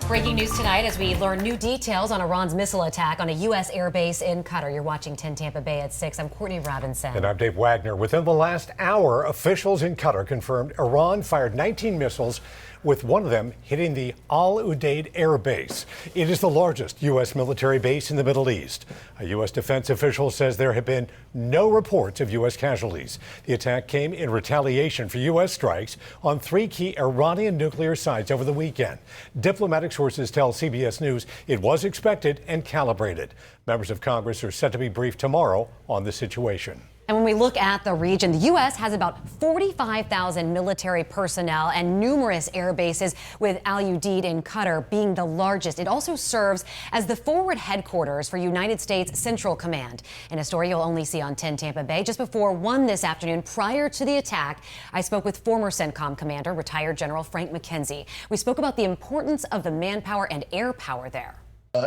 Breaking news tonight as we learn new details on Iran's missile attack on a U.S. airbase in Qatar. You're watching 10 Tampa Bay at 6. I'm Courtney Robinson. And I'm Dave Wagner. Within the last hour, officials in Qatar confirmed Iran fired 19 missiles, with one of them hitting the Al Udeid air base. It is the largest U.S. military base in the Middle East. A U.S. defense official says there have been no reports of U.S. casualties. The attack came in retaliation for U.S. strikes on 3 key Iranian nuclear sites over the weekend. Diplomatic sources tell CBS News it was expected and calibrated. Members of Congress are set to be briefed tomorrow on the situation. And when we look at the region, the U.S. has about 45,000 military personnel and numerous air bases, with Al Udeid in Qatar being the largest. It also serves as the forward headquarters for United States CENTCOM Command. In a story you'll only see on 10 Tampa Bay, just before 1 this afternoon, prior to the attack, I spoke with former CENTCOM Commander, retired General McKenzie. We spoke about the importance of the manpower and air power there.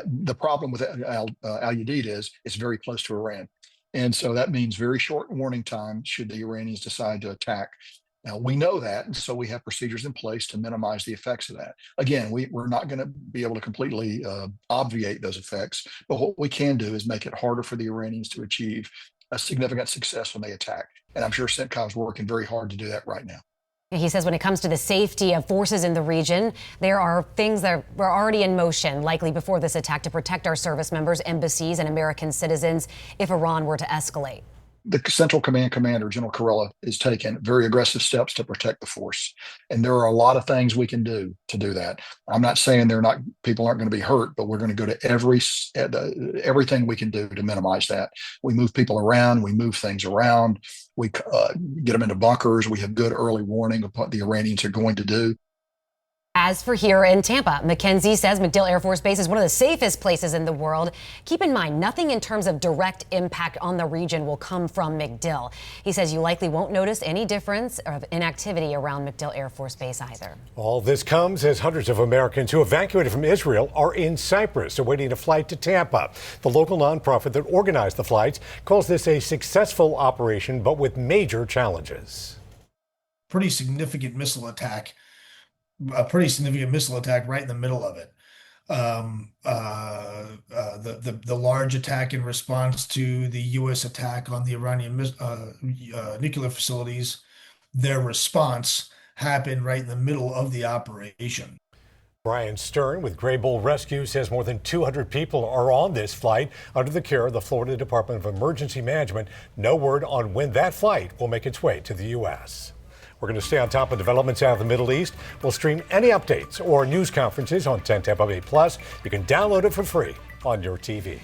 The problem with Al Udeid is it's very close to Iran. And so that means very short warning time should the Iranians decide to attack. Now, we know that, and so we have procedures in place to minimize the effects of that. Again, we're not going to be able to completely obviate those effects, but what we can do is make it harder for the Iranians to achieve a significant success when they attack. And I'm sure CENTCOM is working very hard to do that right now. He says when it comes to the safety of forces in the region, there are things that were already in motion, likely before this attack, to protect our service members, embassies, and American citizens if Iran were to escalate. The Central Command Commander, General Kenneth F, is taking very aggressive steps to protect the force. And there are a lot of things we can do to do that. I'm not saying people aren't going to be hurt, but we're going to go to everything we can do to minimize that. We move people around, we move things around, we get them into bunkers. We have good early warning of what the Iranians are going to do. As for here in Tampa, McKenzie says MacDill Air Force Base is one of the safest places in the world. Keep in mind, nothing in terms of direct impact on the region will come from MacDill. He says you likely won't notice any difference of inactivity around MacDill Air Force Base either. All this comes as hundreds of Americans who evacuated from Israel are in Cyprus awaiting a flight to Tampa. The local nonprofit that organized the flights calls this a successful operation, but with major challenges. Pretty significant missile attack. A pretty significant missile attack right in the middle of it. The large attack in response to the U.S. attack on the Iranian nuclear facilities, their response happened right in the middle of the operation. Brian Stern with Gray Bull Rescue says more than 200 people are on this flight under the care of the Florida Department of Emergency Management. No word on when that flight will make its way to the U.S. We're going to stay on top of developments out of the Middle East. We'll stream any updates or news conferences on 10 Tampa Bay Plus. You can download it for free on your TV.